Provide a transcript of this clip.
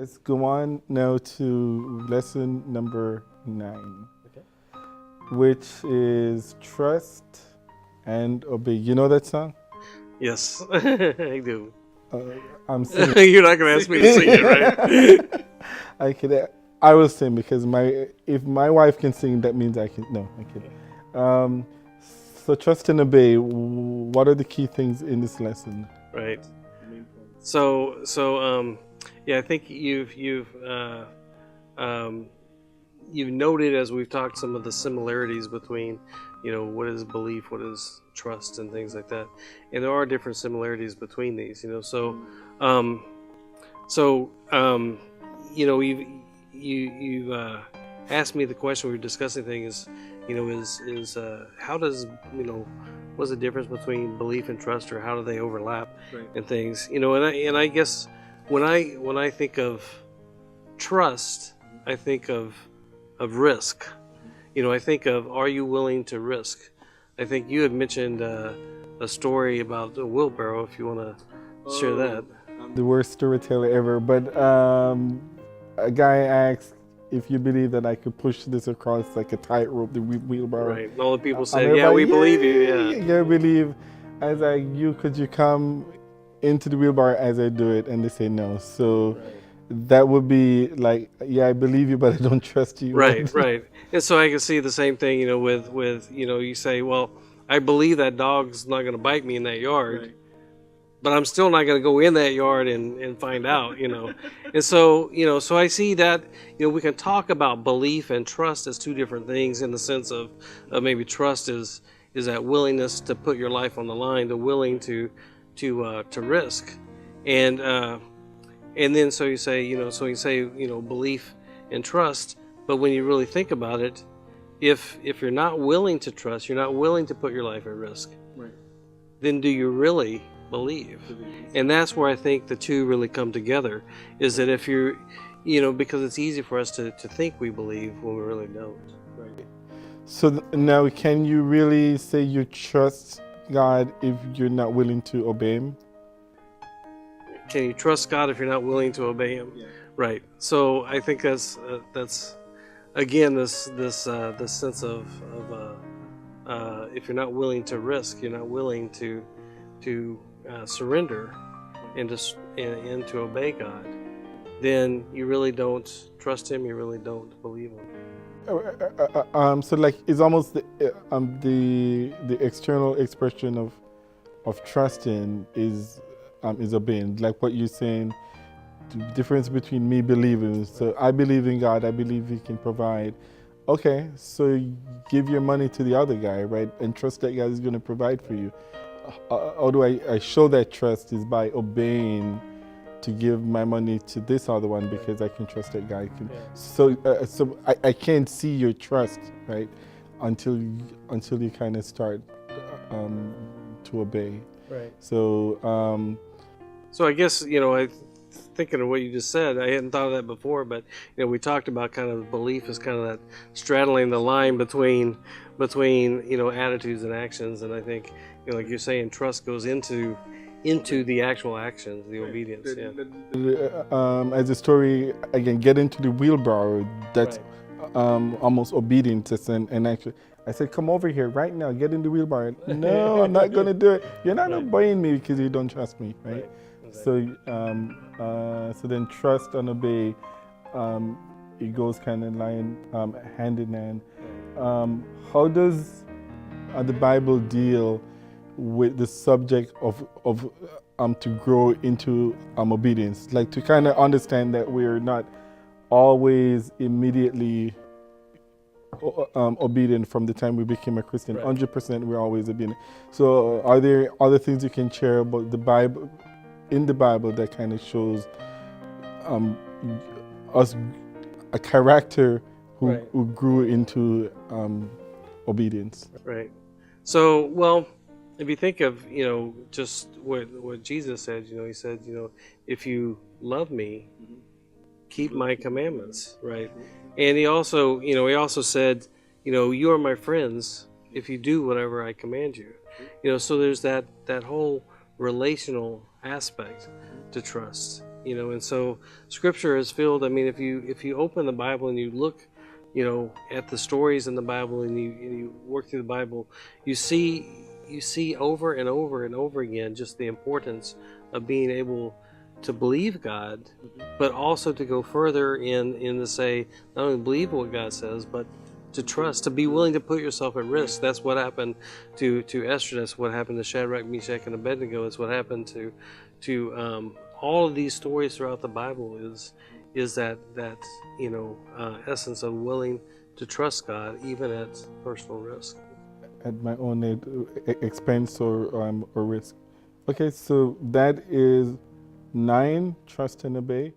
Let's go on now to lesson number 9, Okay. which is trust and obey. You know that song? Yes, I do. I'm singing. You're not gonna ask me to sing it, right? I can. I will sing because if my wife can sing, that means I can. No, I can. Um, so trust and obey. What are the key things in this lesson? Right. So, yeah, I think you've noted as we've talked some of the similarities between, what is belief, what is trust, and things like that, and there are different similarities between these. You've asked me the question. We were discussing things. Is how does what's the difference between belief and trust, or how do they overlap, Right. and things? And I guess when I think of trust, I think of risk. I think of, are you willing to risk? I think you had mentioned a story about a wheelbarrow. If you want to share that. I'm the worst storyteller ever, but a guy asked if you believe that I could push this across like a tightrope, the wheelbarrow. Right. And all the people And said, "Yeah, we believe you." Yeah. Yeah, believe. I was like, could you come into the wheelbarrow as I do it? And they say no. So that would be like, yeah, I believe you, but I don't trust you. Right, right. And so I can see the same thing, with you say, well, I believe that dog's not going to bite me in that yard, Right. but I'm still not going to go in that yard and find out, And so, so I see that, we can talk about belief and trust as two different things, in the sense of maybe trust is that willingness to put your life on the line, the willing to risk. And then so you say, belief and trust, but when you really think about it, if you're not willing to trust, you're not willing to put your life at risk, Right. then do you really believe? And that's where I think the two really come together, is that if you're, because it's easy for us to think we believe when we really don't. Right. So now, can you really say you trust God if you're not willing to obey Him? Can you trust God if you're not willing to obey Him? Yeah. Right. So I think that's again this sense of if you're not willing to risk, you're not willing to surrender and to obey God, then you really don't trust Him. You really don't believe Him. So like it's almost the external expression of trusting is obeying. Like what you're saying, the difference between me believing. So I believe in God. I believe He can provide. Okay, so you give your money to the other guy, right, and trust that God is going to provide for you. How do I show that trust? Is by obeying to give my money to this other one, because I can trust that guy can. Yeah. So I can't see your trust, right, until you kind of start to obey. Right. So So I guess, thinking of what you just said, I hadn't thought of that before, but we talked about kind of belief as kind of that straddling the line between attitudes and actions, and I think like you're saying, trust goes into the actual actions, the obedience. Yeah. As a story again, get into the wheelbarrow. That's almost obedience and actually. I said, come over here right now, get in the wheelbarrow. No, I'm not going to do it. You're not obeying me because you don't trust me, right? Exactly. So then trust and obey, it goes kind of hand in hand. How does the Bible deal with the subject of to grow into obedience? Like to kind of understand that we're not always immediately obedient from the time we became a Christian. 100% we're always obedient. So are there other things you can share about the Bible, in the Bible, that kind of shows us a character who grew into obedience? Right. So, well, if you think of, just what Jesus said, He said, if you love me, keep my commandments, right? And he also said, you are my friends if you do whatever I command you. So there's that whole relational aspect to trust. And so Scripture is filled. I mean, if you open the Bible and you look, at the stories in the Bible, and you work through the Bible, you see over and over and over again just the importance of being able to believe God, but also to go further in to say not only believe what God says, but to trust, to be willing to put yourself at risk. That's what happened to Esther. That's what happened to Shadrach, Meshach, and Abednego. It's what happened to all of these stories throughout the Bible. Is that essence of willing to trust God even at personal risk. At my own expense or risk. Okay, so that is 9, trust and obey.